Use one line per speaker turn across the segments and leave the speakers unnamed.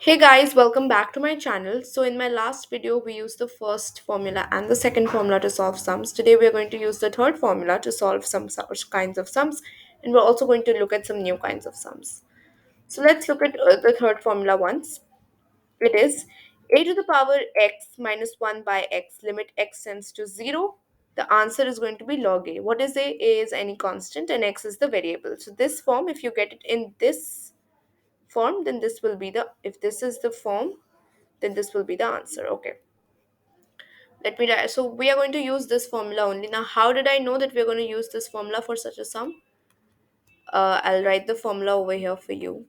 Hey guys, welcome back to my channel. So in my last video, we used the first formula and the second formula to solve sums. Today we are going to use the third formula to solve some such kinds of sums, and we're also going to look at some new kinds of sums. So let's look at the third formula once. It is a to the power x minus 1 by x, limit x tends to 0. The answer is going to be log a. What is a? A is any constant and x is the variable. So this form, if you get it in this form, then this will be the, if this is the form, then this will be the answer. Okay, let me write. So we are going to use this formula only. Now how did I know that we're going to use this formula for such a sum? I'll write the formula over here for you.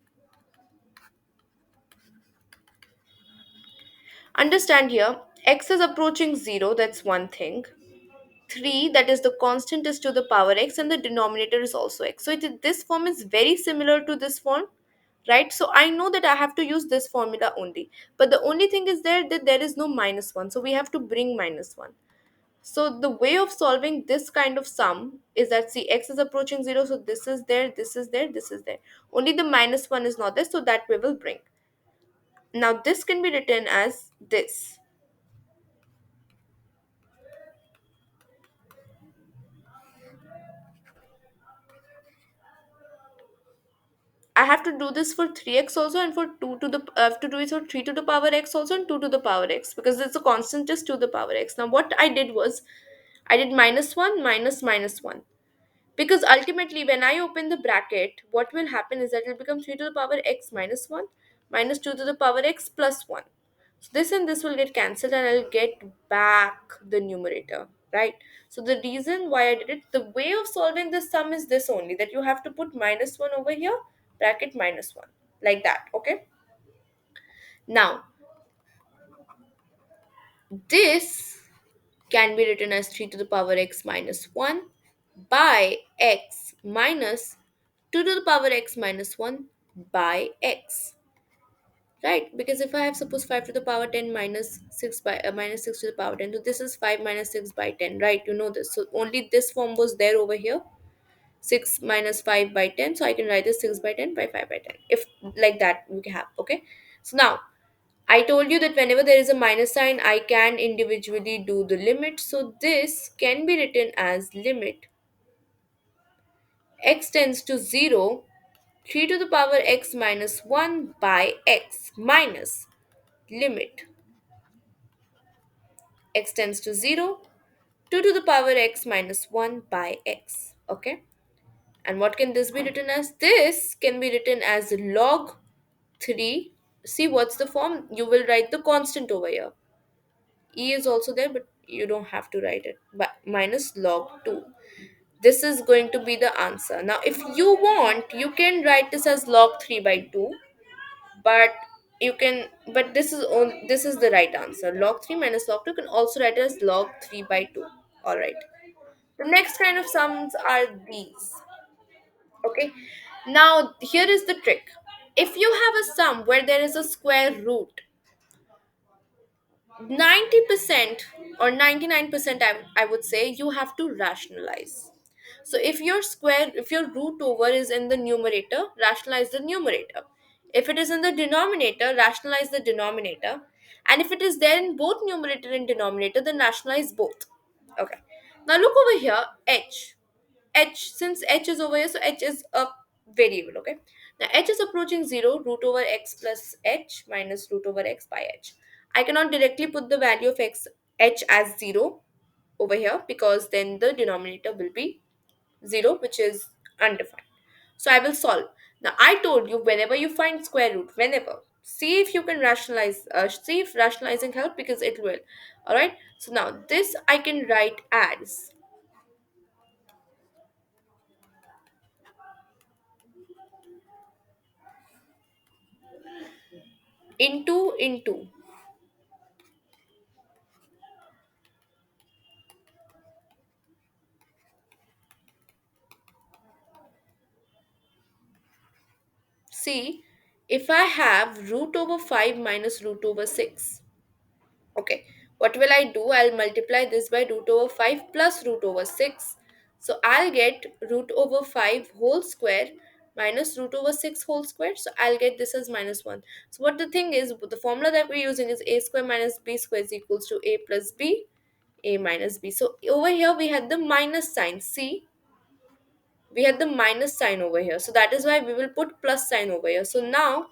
Understand here, x is approaching 0, that's one thing. 3, that is the constant, is to the power x, and the denominator is also x. So this form is very similar to this form, right? So I know that I have to use this formula only, but the only thing is there that there is no minus 1, so we have to bring minus 1. So the way of solving this kind of sum is that, see, x is approaching 0, so this is there, this is there, this is there. Only the minus 1 is not there, so that we will bring. Now this can be written as this. I have to do this for 3x also, and for 2 to the, I have to do it for 3 to the power x also, and 2 to the power x, because it's a constant is to the power x. Now what I did was, I did minus 1 minus minus 1. Because ultimately, when I open the bracket, what will happen is that it will become 3 to the power x minus 1 minus 2 to the power x plus 1. So this and this will get cancelled, and I'll get back the numerator, right? So the reason why I did it, the way of solving this sum is this only, that you have to put minus 1 over here, bracket minus 1, like that, okay? Now, this can be written as 3 to the power x minus 1 by x minus 2 to the power x minus 1 by x, right? Because if I have, suppose, 5 to the power 10 minus 6 by minus 6 to the power 10, so this is 5 minus 6 by 10, right? You know this, so only this form was there over here, 6 minus 5 by 10, so I can write this 6 by 10 by 5 by 10, if like that we can have. Okay, so now I told you that whenever there is a minus sign, I can individually do the limit. So this can be written as limit x tends to 0, 3 to the power x minus 1 by x, minus limit x tends to 0, 2 to the power x minus 1 by x. Okay, and what can this be written as? This can be written as log 3. See, what's the form? You will write the constant over here. E is also there, but you don't have to write it. But minus log 2. This is going to be the answer. Now, if you want, you can write this as log 3 by 2. But you can, but this is the right answer. Log 3 minus log 2, you can also write it as log 3 by 2. All right. The next kind of sums are these. Okay. Now, here is the trick. If you have a sum where there is a square root, 90% or 99%, I would say, you have to rationalize. So if your root over is in the numerator, rationalize the numerator. If it is in the denominator, rationalize the denominator. And if it is there in both numerator and denominator, then rationalize both. Okay, now look over here. H, since h is over here, so h is a variable. Okay, now h is approaching 0, root over x plus h minus root over x by h. I cannot directly put the value of h as 0 over here, because then the denominator will be 0, which is undefined. So I will solve. Now I told you, whenever you find square root, whenever, see if you can rationalize, see if rationalizing help, because it will. All right, so now this I can write as into. See, if I have root over 5 minus root over 6, okay, what will I do? I'll multiply this by root over 5 plus root over 6. So I'll get root over 5 whole square minus root over 6 whole square. So I'll get this as minus 1. So what the thing is, the formula that we're using is a square minus b square is equals to a plus b, a minus b. So over here we had the minus sign. See, we had the minus sign over here. So that is why we will put plus sign over here. So now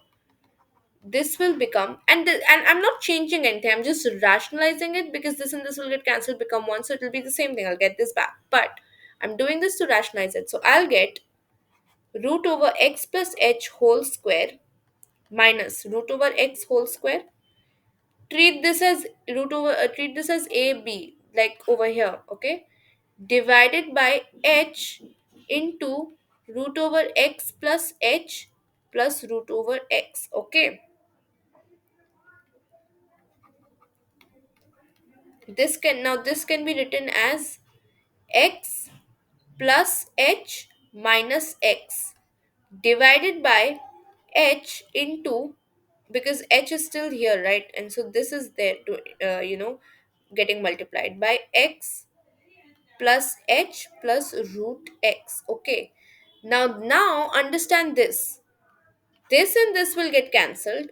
this will become, and I'm not changing anything, I'm just rationalizing it, because this and this will get cancelled, become 1, so it will be the same thing, I'll get this back. But I'm doing this to rationalize it. So I'll get root over x plus h whole square minus root over x whole square. Treat this as treat this as ab, like over here, okay, divided by h into root over x plus h plus root over x. Okay, this can be written as x plus h minus x divided by h into, because h is still here, right, and so this is there to getting multiplied by x plus h plus root x. Okay, now understand this. This and this will get cancelled,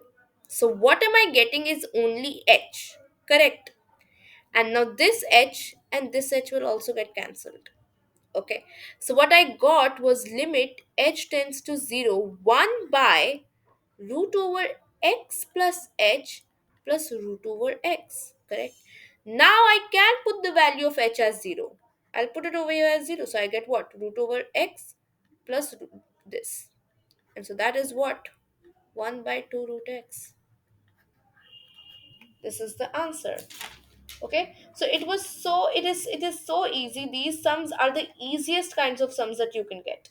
so what am I getting is only h, correct? And now this h and this h will also get cancelled. Okay, so what I got was limit h tends to 0 1 by root over x plus h plus root over x, correct? Now I can put the value of h as 0. I'll put it over here as 0, so I get what? Root over x plus this, and so that is what? 1 by 2 root x. This is the answer. Okay, so it is so easy. These sums are the easiest kinds of sums that you can get.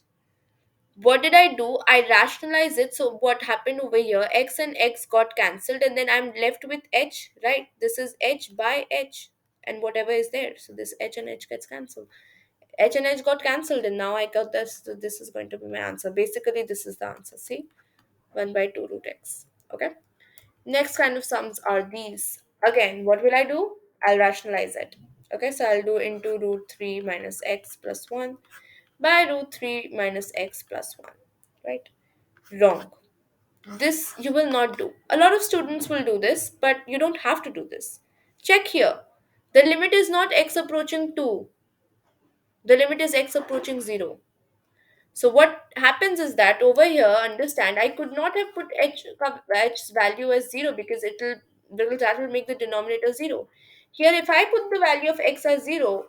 What did I do? I rationalize it. So what happened over here, x and x got cancelled, and then I'm left with h, right? This is h by h and whatever is there, so this h and h gets cancelled. H and h got cancelled, and now I got this, so this is going to be my answer. Basically this is the answer. See, 1 by 2 root x. Okay, next kind of sums are these. Again, what will I do? I'll rationalize it. Okay, so I'll do into root 3 minus x plus 1 by root 3 minus x plus 1. Right? Wrong. This you will not do. A lot of students will do this, but you don't have to do this. Check here. The limit is not x approaching 2. The limit is x approaching 0. So what happens is that over here, understand, I could not have put h's value as 0, because that will make the denominator 0. Here, if I put the value of x as 0,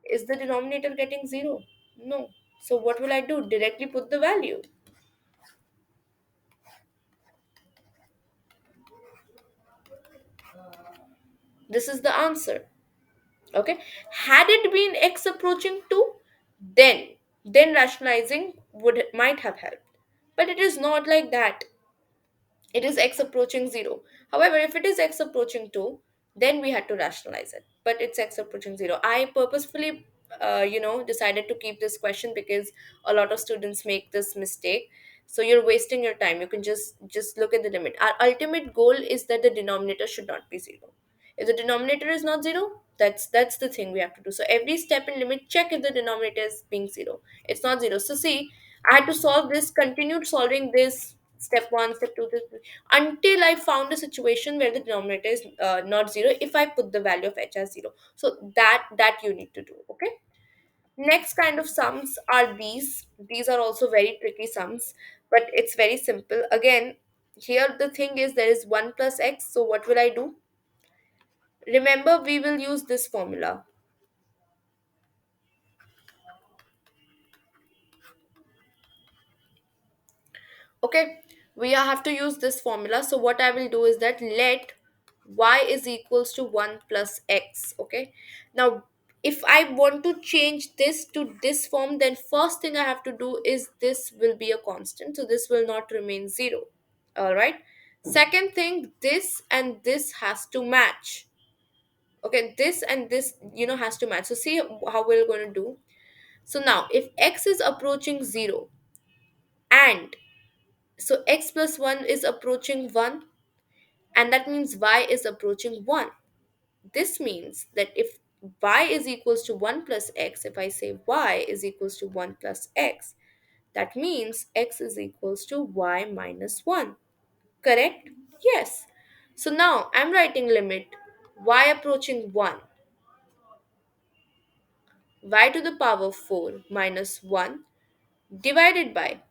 is the denominator getting 0? No. So what will I do? Directly put the value. This is the answer. Okay. Had it been x approaching 2, then rationalizing would might have helped. But it is not like that. It is x approaching 0. However, if it is x approaching 2, then we had to rationalize it. But it's x approaching 0. I purposefully, decided to keep this question because a lot of students make this mistake. So you're wasting your time. You can just look at the limit. Our ultimate goal is that the denominator should not be 0. If the denominator is not 0, that's the thing we have to do. So every step in limit, check if the denominator is being 0. It's not 0. So see, I had to solve this, continued solving this, step 1, step 2, until I found a situation where the denominator is not 0 if I put the value of h as 0. So that you need to do. Okay, next kind of sums are these are also very tricky sums, but it's very simple. Again, here the thing is, there is 1 plus x, so what will I do? Remember, we will use this formula. Okay, we have to use this formula. So what I will do is that let y is equals to 1 plus x. Okay, now if I want to change this to this form, then first thing I have to do is this will be a constant, so this will not remain 0. All right, second thing, this and this has to match. Okay, this and this has to match. So see how we're going to do. So now if x is approaching 0, and so x plus 1 is approaching 1, and that means y is approaching 1. This means that if y is equals to 1 plus x, if I say y is equals to 1 plus x, That means x is equals to y minus 1. Correct? Yes. So now I'm writing limit y approaching 1, y to the power 4 minus 1 divided by,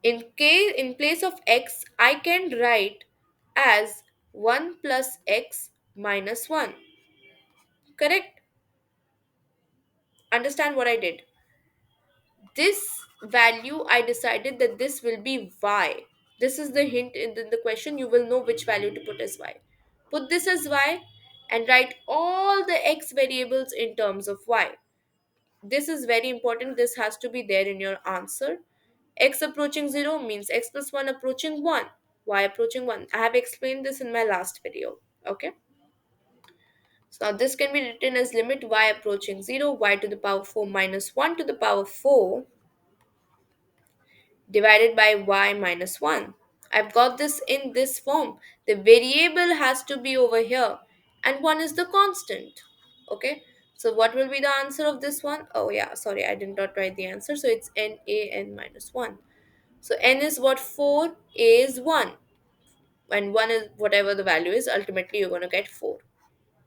in place of x I can write as 1 plus x minus 1. Correct? Understand what I did? This value, I decided that this will be y. This is the hint in the question. You will know which value to put as y. Put this as y and write all the x variables in terms of y. This is very important. This has to be there in your answer. X approaching 0 means x plus 1 approaching 1, y approaching 1. I have explained this in my last video. Okay. So now this can be written as limit y approaching 0, y to the power 4 minus 1 to the power 4 divided by y minus 1. I've got this in this form. The variable has to be over here and 1 is the constant. Okay. So what will be the answer of this one? Oh yeah, sorry, I did not write the answer. So it's n a n minus 1. So n is what? 4, a is 1. And 1 is whatever the value is, ultimately you're going to get 4.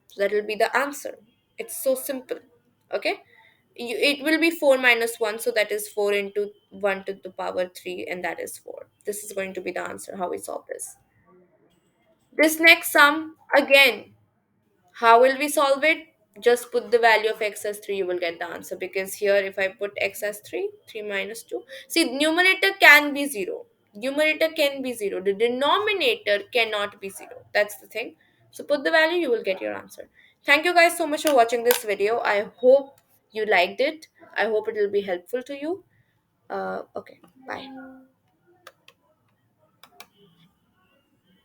So that will be the answer. It's so simple. Okay. It will be 4 minus 1, so that is 4 into 1 to the power 3, and that is 4. This is going to be the answer how we solve this. This next sum, again, how will we solve it? Just put the value of x as 3, you will get the answer. Because here, if I put x as 3, 3 minus 2. See, numerator can be 0. Numerator can be 0. The denominator cannot be 0. That's the thing. So put the value, you will get your answer. Thank you guys so much for watching this video. I hope you liked it. I hope it will be helpful to you. Okay, bye.